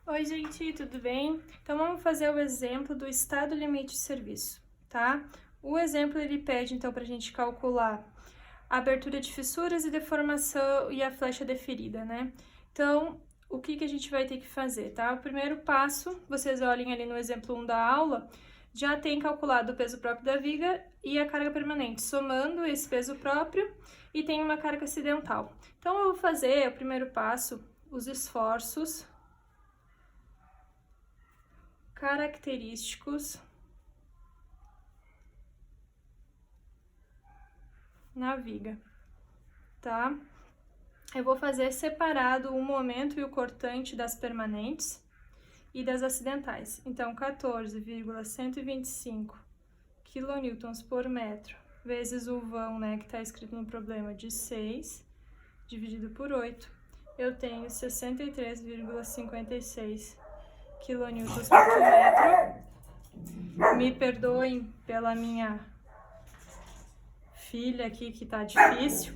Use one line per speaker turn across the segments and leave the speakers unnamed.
Oi, gente, tudo bem? Então, vamos fazer o exemplo do estado limite de serviço, tá? O exemplo, ele pede, então, para a gente calcular a abertura de fissuras e deformação e a flecha deferida, né? Então, o que a gente vai ter que fazer, tá? O primeiro passo, vocês olhem ali no exemplo 1 da aula, já tem calculado o peso próprio da viga e a carga permanente, somando esse peso próprio e tem uma carga acidental. Então, eu vou fazer, o primeiro passo, os esforços característicos na viga, tá? Eu vou fazer separado o momento e o cortante das permanentes e das acidentais. Então, 14,125 kN por metro vezes o vão, né, que está escrito no problema, de 6, dividido por 8, eu tenho 63,56 kN por metro. Me perdoem pela minha filha aqui que tá difícil.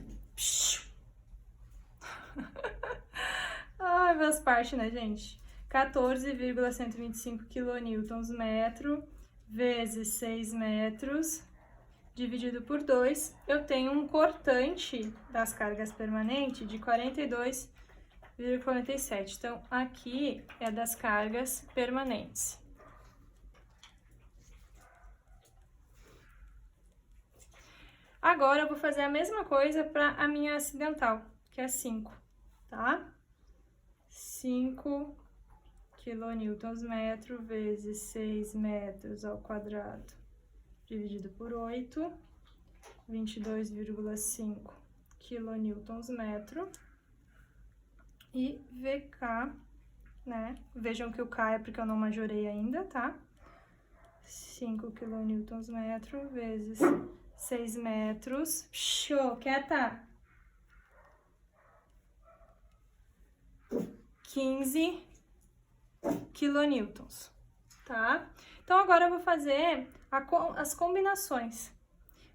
Ai, faz parte, né, gente? 14,125 kN metro vezes 6 metros dividido por 2, eu tenho um cortante das cargas permanentes de 42,47. Então, aqui é das cargas permanentes. Agora, eu vou fazer a mesma coisa para a minha acidental, que é 5, tá? 5 kN metro vezes 6 metros ao quadrado, dividido por 8, 22,5 kN metro. E VK, né? Vejam que o K é porque eu não majorei ainda, tá? 5 kN metro vezes 6 metros. Show, quieta! 15 kN, tá? Então, agora eu vou fazer as combinações.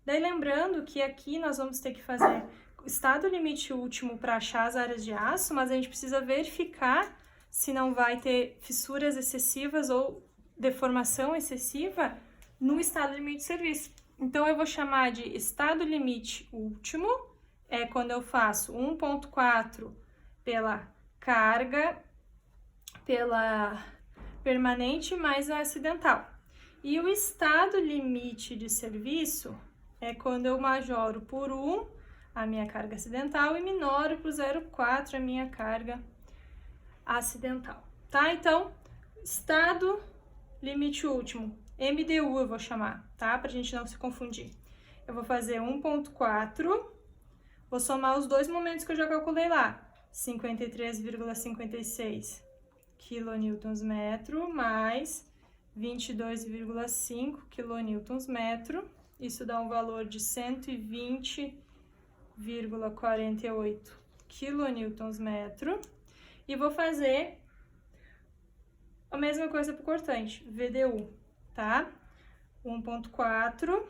Daí, lembrando que aqui nós vamos ter que fazer o estado limite último para achar as áreas de aço, mas a gente precisa verificar se não vai ter fissuras excessivas ou deformação excessiva no estado limite de serviço. Então, eu vou chamar de estado limite último, é quando eu faço 1,4 pela carga, pela permanente mais a acidental. E o estado limite de serviço é quando eu majoro por 1 a minha carga acidental e minoro por 0,4 a minha carga acidental, tá? Então, estado limite último, MDU eu vou chamar, tá? Pra gente não se confundir. Eu vou fazer 1,4, vou somar os dois momentos que eu já calculei lá, 53,56 kN metro mais 22,5 kN metro, isso dá um valor de 120,48 kN metro. E vou fazer a mesma coisa para o cortante, VDU, tá? 1,4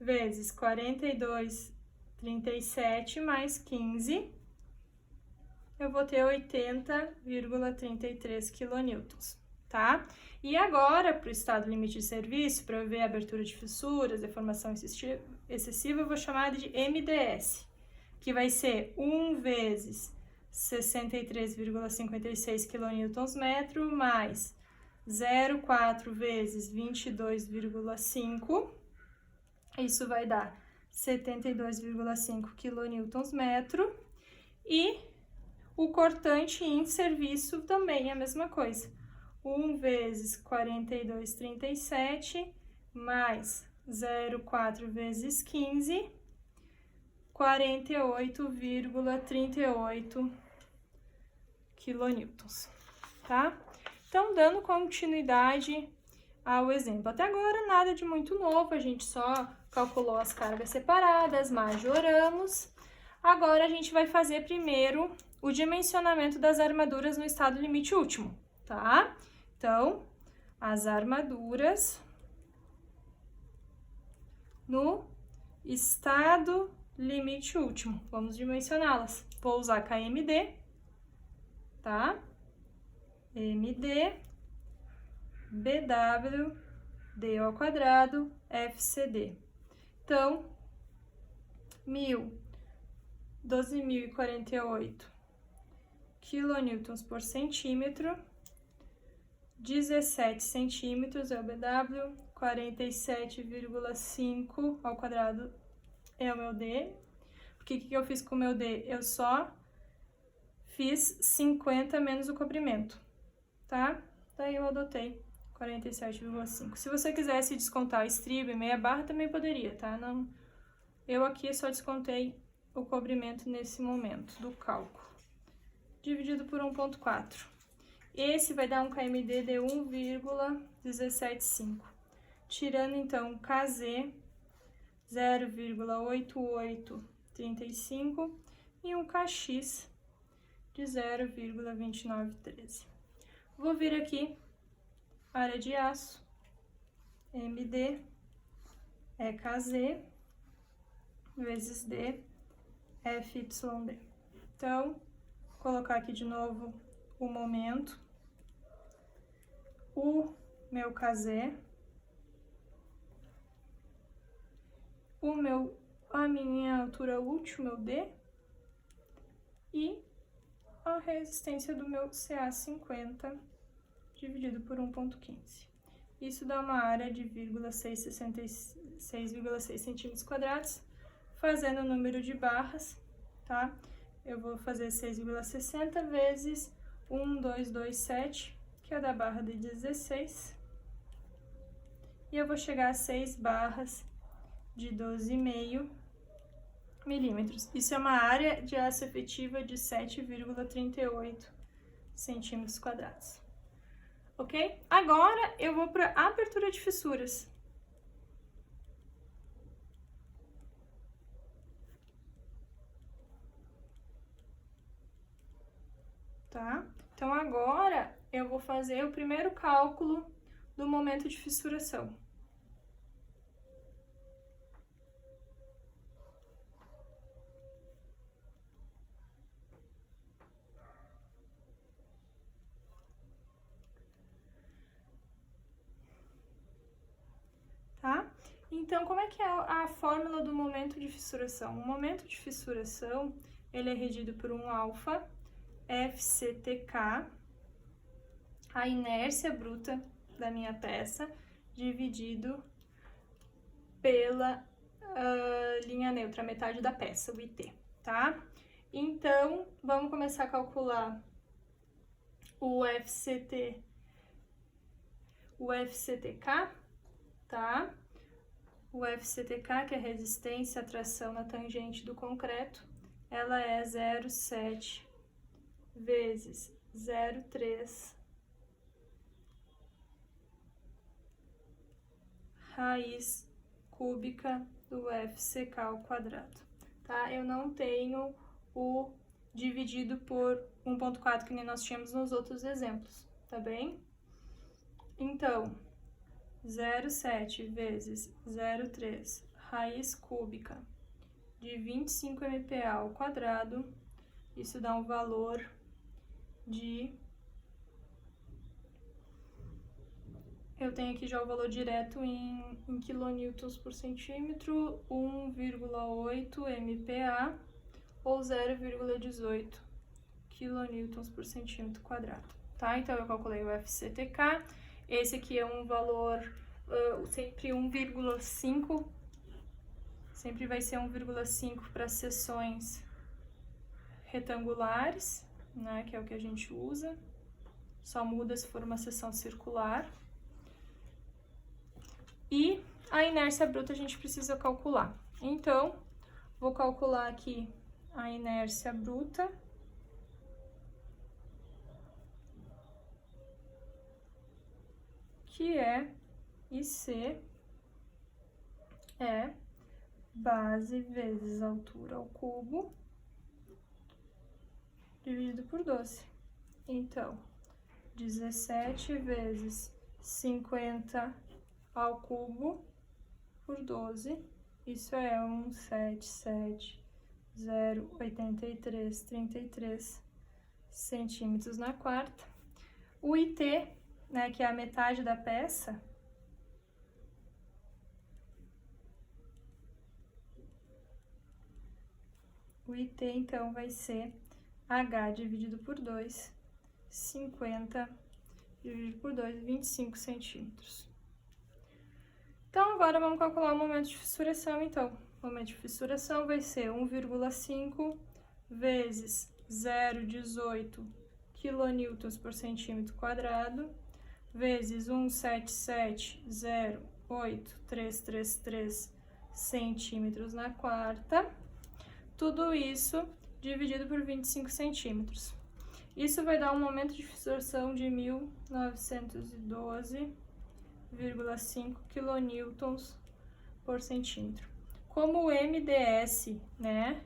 vezes 42,37 mais 15, eu vou ter 80,33 kN, tá? E agora, para o estado limite de serviço, para eu ver a abertura de fissuras, deformação excessiva, eu vou chamar de MDS, que vai ser 1 vezes 63,56 kN metro mais 0,4 vezes 22,5, isso vai dar 72,5 kN metro, e o cortante em serviço também é a mesma coisa. 1 vezes 42,37 mais 0,4 vezes 15, 48,38 kN, tá? Então, dando continuidade ao exemplo. Até agora, nada de muito novo, a gente só calculou as cargas separadas, majoramos. Agora, a gente vai fazer primeiro o dimensionamento das armaduras no estado limite último, tá? Então, as armaduras no estado limite último. Vamos dimensioná-las. Vou usar KMD, tá? MD, BW, D ao quadrado, FCD. Então, 12.048 quilonewtons por centímetro, 17 centímetros é o BW, 47,5 ao quadrado é o meu D. Porque o que eu fiz com o meu D? Eu só fiz 50 menos o comprimento, tá? Daí eu adotei 47,5. Se você quisesse descontar estribo e meia barra, também poderia, tá? Não, eu aqui só descontei o comprimento nesse momento do cálculo. Dividido por 1,4. Esse vai dar um KMD de 1,175. Tirando, então, KZ, 0,8835 e um KX de 0,2913. Vou vir aqui, área de aço, MD é KZ, vezes D, FYD. Então, vou colocar aqui de novo o momento, o meu KZ, a minha altura útil, meu D, e a resistência do meu CA50 dividido por 1,15. Isso dá uma área de 6,6 centímetros quadrados, fazendo o número de barras, tá? Eu vou fazer 6,60 vezes 1,227, que é da barra de 16, e eu vou chegar a 6 barras de 12,5 milímetros. Isso é uma área de aço efetiva de 7,38 centímetros quadrados. Ok? Agora eu vou para a abertura de fissuras. Tá? Então agora eu vou fazer o primeiro cálculo do momento de fissuração. Tá? Então, como é que é a fórmula do momento de fissuração? O momento de fissuração, ele é regido por um alfa, FCTK, a inércia bruta da minha peça, dividido pela linha neutra, metade da peça, o IT, tá? Então, vamos começar a calcular o FCTK, tá? O FCTK, que é resistência à tração na tangente do concreto, ela é 0,7 vezes 0,3 raiz cúbica do FCK ao quadrado, tá? Eu não tenho o dividido por 1,4 que nem nós tínhamos nos outros exemplos, tá bem? Então, 0,7 vezes 0,3 raiz cúbica de 25 MPa ao quadrado, isso dá um valor de... Eu tenho aqui já o valor direto em quilonewtons por centímetro, 1,8 MPa ou 0,18 quilonewtons por centímetro quadrado, tá? Então, eu calculei o FCTK, esse aqui é um valor sempre 1,5, sempre vai ser 1,5 para seções retangulares, né, que é o que a gente usa, só muda se for uma seção circular. E a inércia bruta a gente precisa calcular. Então, vou calcular aqui a inércia bruta. Que é IC é base vezes altura ao cubo dividido por 12. Então, 17 vezes 50 ao cubo por 12, isso é 177,083,33 centímetros na quarta. O IT, né, que é a metade da peça, o IT, então, vai ser H dividido por 2, 50 dividido por 2, 25 centímetros. Então, agora vamos calcular o momento de fissuração, então. O momento de fissuração vai ser 1,5 vezes 0,18 kN por centímetro quadrado, vezes 177,08333 centímetros na quarta. Tudo isso dividido por 25 centímetros. Isso vai dar um momento de fissuração de 1912,5 kN por centímetro. Como o MDS, né,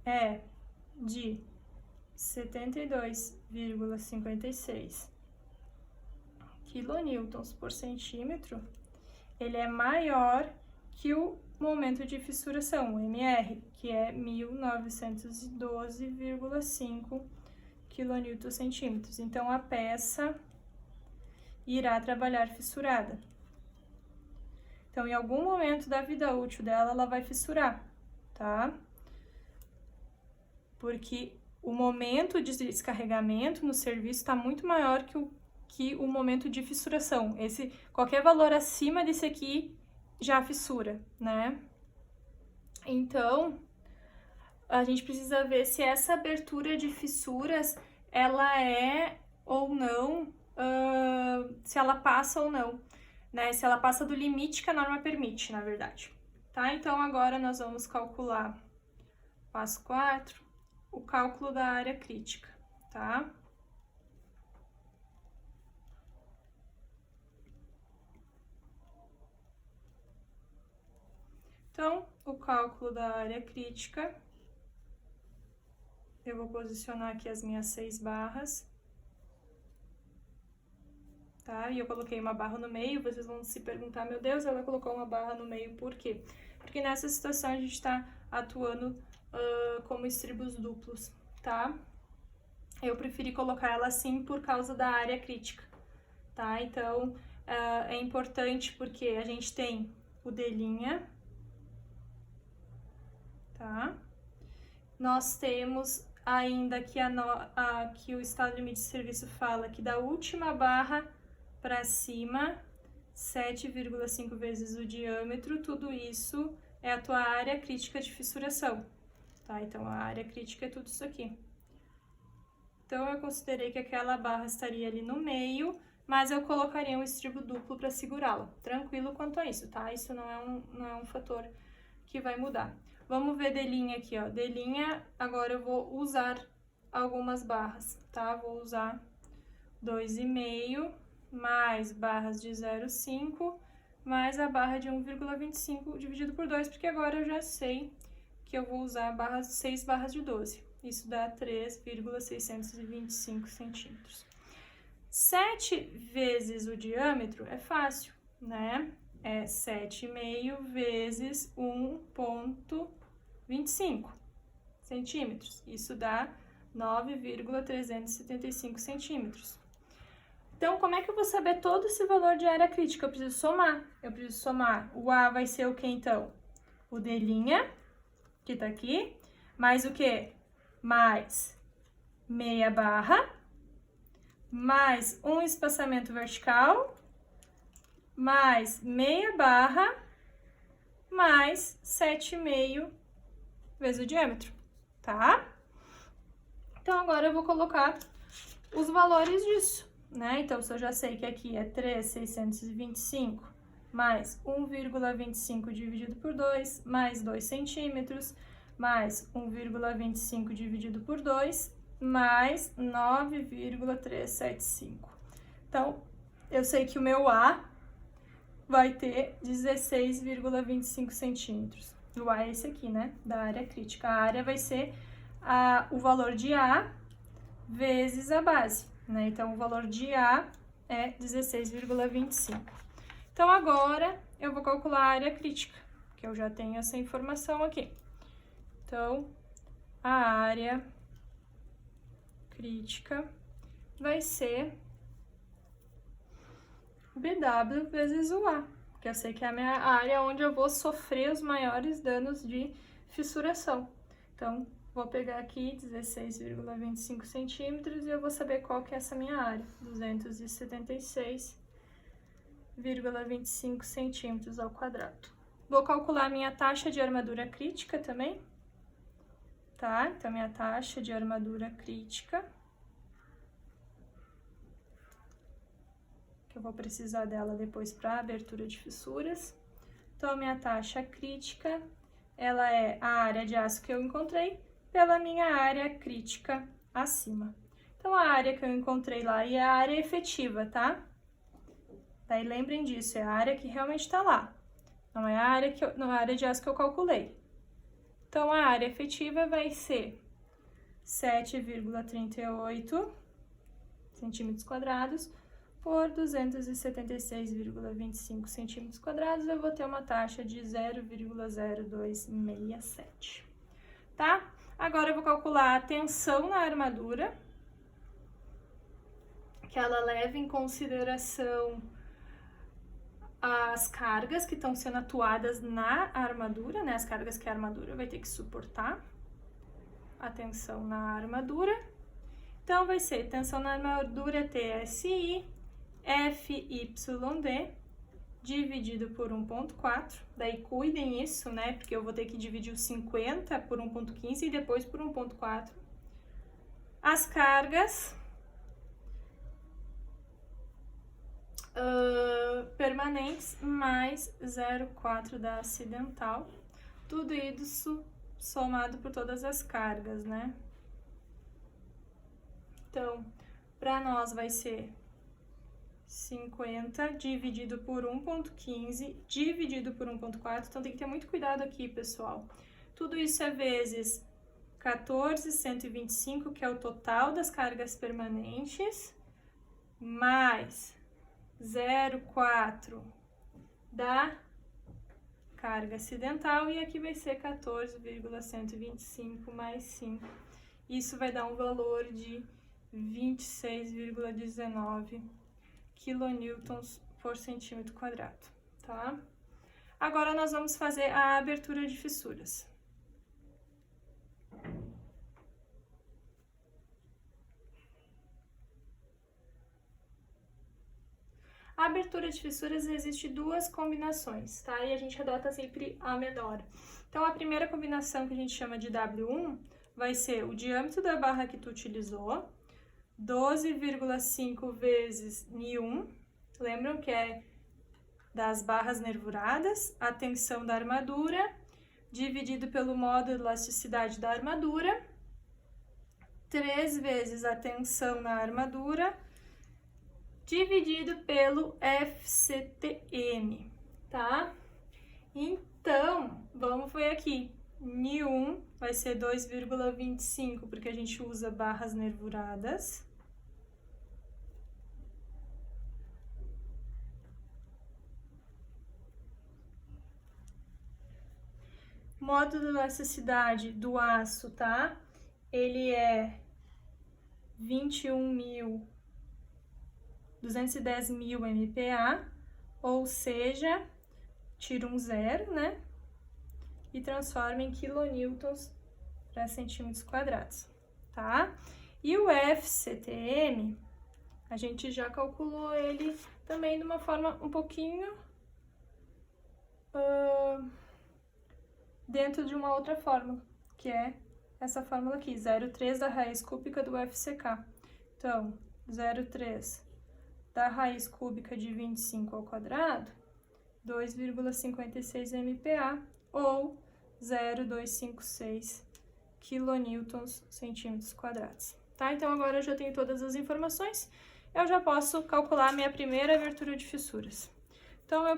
é de 72,56 kN por centímetro, ele é maior que o momento de fissuração, o MR, que é 1912,5 kN centímetros. Então, a peça irá trabalhar fissurada. Então, em algum momento da vida útil dela, ela vai fissurar, tá? Porque o momento de descarregamento no serviço está muito maior que o momento de fissuração. Qualquer valor acima desse aqui já fissura, né? Então, a gente precisa ver se essa abertura de fissuras, ela é ou não, se ela passa ou não, né? Se ela passa do limite que a norma permite, na verdade. Tá? Então, agora nós vamos calcular, passo 4, o cálculo da área crítica, tá? Então, o cálculo da área crítica, eu vou posicionar aqui as minhas 6 barras, tá? E eu coloquei uma barra no meio, vocês vão se perguntar, meu Deus, ela colocou uma barra no meio, por quê? Porque nessa situação a gente tá atuando como estribos duplos, tá? Eu preferi colocar ela assim por causa da área crítica, tá? Então, é importante porque a gente tem o D', tá? Nós temos ainda que, que o estado limite de serviço fala que da última barra para cima, 7,5 vezes o diâmetro, tudo isso é a tua área crítica de fissuração, tá? Então, a área crítica é tudo isso aqui. Então, eu considerei que aquela barra estaria ali no meio, mas eu colocaria um estribo duplo para segurá-la. Tranquilo quanto a isso, tá? Isso não é um fator que vai mudar. Vamos ver D' aqui, ó. D', agora eu vou usar algumas barras, tá? Vou usar 2,5 mais barras de 0,5 mais a barra de 1,25 dividido por 2, porque agora eu já sei que eu vou usar 6 barras de 12. Isso dá 3,625 centímetros. 7 vezes o diâmetro é fácil, né? É 7,5 vezes 1,25 centímetros. Isso dá 9,375 centímetros. Então, como é que eu vou saber todo esse valor de área crítica? Eu preciso somar. Eu preciso somar. O A vai ser o que, então? O D', que tá aqui, mais o quê? Mais meia barra, mais um espaçamento vertical, mais meia barra, mais 7,5 vezes o diâmetro, tá? Então, agora eu vou colocar os valores disso, né? Então, se eu já sei que aqui é 3,625 mais 1,25 dividido por 2, mais 2 centímetros, mais 1,25 dividido por 2, mais 9,375. Então, eu sei que o meu A vai ter 16,25 centímetros. O A é esse aqui, né? Da área crítica. A área vai ser o valor de A vezes a base, né? Então, o valor de A é 16,25. Então, agora, eu vou calcular a área crítica, que eu já tenho essa informação aqui. Então, a área crítica vai ser BW vezes o A, que eu sei que é a minha área onde eu vou sofrer os maiores danos de fissuração. Então, vou pegar aqui 16,25 centímetros e eu vou saber qual que é essa minha área, 276,25 centímetros ao quadrado. Vou calcular minha taxa de armadura crítica também, tá? Então, minha taxa de armadura crítica, que eu vou precisar dela depois para abertura de fissuras. Então, minha taxa crítica, ela é a área de aço que eu encontrei pela minha área crítica acima. Então, a área que eu encontrei lá é a área efetiva, tá? Daí, lembrem disso, é a área que realmente está lá. Não é a área, não é a área de aço que eu calculei. Então, a área efetiva vai ser 7,38 centímetros quadrados por 276,25 centímetros quadrados, eu vou ter uma taxa de 0,0267, tá? Agora, eu vou calcular a tensão na armadura, que ela leva em consideração as cargas que estão sendo atuadas na armadura, né? As cargas que a armadura vai ter que suportar. A tensão na armadura. Então, vai ser tensão na armadura TSI FYD dividido por 1,4. Daí, cuidem isso, né? Porque eu vou ter que dividir o 50 por 1,15 e depois por 1,4. As cargas permanentes mais 0,4 da acidental. Tudo isso somado por todas as cargas, né? Então, para nós vai ser 50 dividido por 1,15 dividido por 1,4. Então, tem que ter muito cuidado aqui, pessoal. Tudo isso é vezes 14.125, que é o total das cargas permanentes, mais 0,4 da carga acidental, e aqui vai ser 14,125 mais 5. Isso vai dar um valor de 26,19 quilonewtons por centímetro quadrado, tá? Agora, nós vamos fazer a abertura de fissuras. A abertura de fissuras existe duas combinações, tá? E a gente adota sempre a menor. Então, a primeira combinação, que a gente chama de W1, vai ser o diâmetro da barra que tu utilizou, 12,5 vezes N1, lembram que é das barras nervuradas, a tensão da armadura, dividido pelo módulo de elasticidade da armadura, 3 vezes a tensão na armadura, dividido pelo FCTM, tá? Então, vamos ver aqui. N1 vai ser 2,25, porque a gente usa barras nervuradas. Módulo de elasticidade do aço, tá? Ele é 210.000 MPa, ou seja, tira um zero, né? E transforma em quilonewtons para centímetros quadrados, tá? E o FCTM, a gente já calculou ele também de uma forma um pouquinho dentro de uma outra fórmula, que é essa fórmula aqui, 0,3 da raiz cúbica do FCK. Então, 0,3 da raiz cúbica de 25 ao quadrado, 2,56 MPa, ou 0,256 quilonewtons centímetros quadrados, tá? Então, agora eu já tenho todas as informações, eu já posso calcular a minha primeira abertura de fissuras. Então, a minha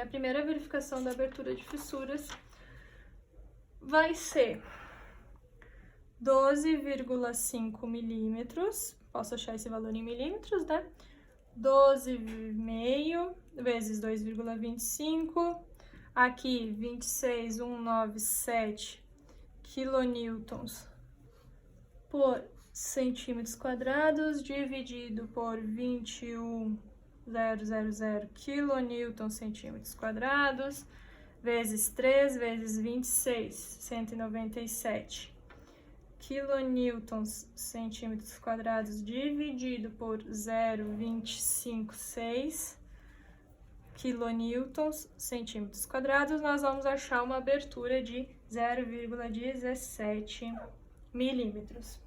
primeira verificação da abertura de fissuras vai ser 12,5 milímetros, posso achar esse valor em milímetros, né? 12,5 vezes 2,25, aqui 26,197 quilonewtons por centímetros quadrados dividido por 21.000 quilonewtons centímetros quadrados, vezes 3 vezes 26, 197 quilonewtons centímetros quadrados dividido por 0,256 quilonewtons centímetros quadrados, nós vamos achar uma abertura de 0,17 milímetros.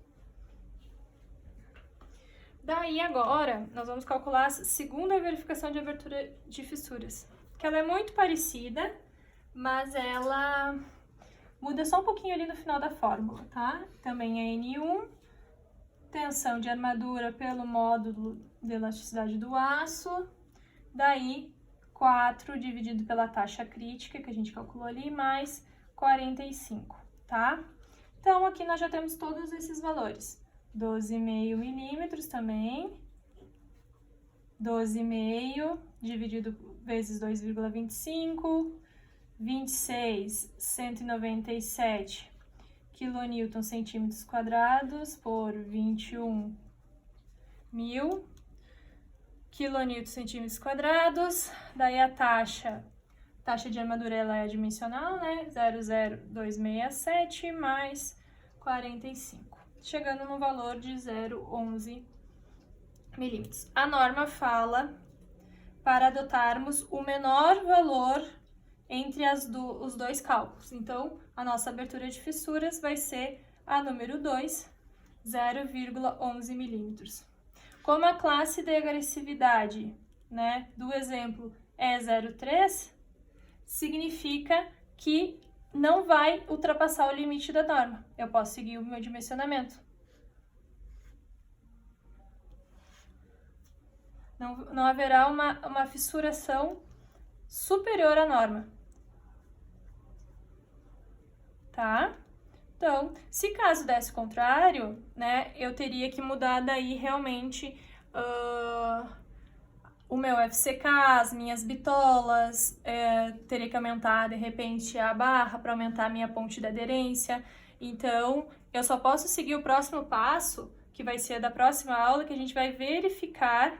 Daí agora, nós vamos calcular a segunda verificação de abertura de fissuras, que ela é muito parecida, mas ela muda só um pouquinho ali no final da fórmula, tá? Também é N1, tensão de armadura pelo módulo de elasticidade do aço, daí 4 dividido pela taxa crítica, que a gente calculou ali, mais 45, tá? Então, aqui nós já temos todos esses valores. 12,5 milímetros também, 12,5 dividido vezes 2,25, 26, 197 quilonewtons centímetros quadrados por 21.000 quilonewtons centímetros quadrados. Daí a taxa de armadura ela é dimensional, né? 0,0267 mais 45. Chegando no valor de 0,11 milímetros. A norma fala para adotarmos o menor valor entre os dois cálculos. Então, a nossa abertura de fissuras vai ser a número 2, 0,11 milímetros. Como a classe de agressividade, né, do exemplo é 0,3, significa que não vai ultrapassar o limite da norma. Eu posso seguir o meu dimensionamento. Não haverá uma fissuração superior à norma. Tá? Então, se caso desse o contrário, né, eu teria que mudar daí realmente o meu FCK, as minhas bitolas, teria que aumentar de repente a barra para aumentar a minha ponte de aderência. Então, eu só posso seguir o próximo passo, que vai ser da próxima aula, que a gente vai verificar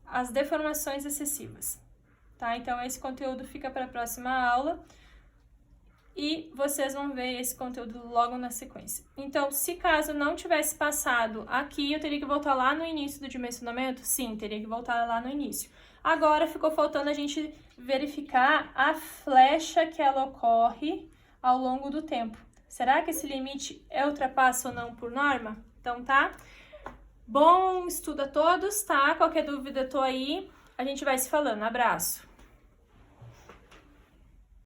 as deformações excessivas. Tá? Então, esse conteúdo fica para a próxima aula. E vocês vão ver esse conteúdo logo na sequência. Então, se caso não tivesse passado aqui, eu teria que voltar lá no início do dimensionamento? Sim, teria que voltar lá no início. Agora, ficou faltando a gente verificar a flecha que ela ocorre ao longo do tempo. Será que esse limite é ultrapasso ou não por norma? Então, tá? Bom estudo a todos, tá? Qualquer dúvida, tô aí. A gente vai se falando. Abraço!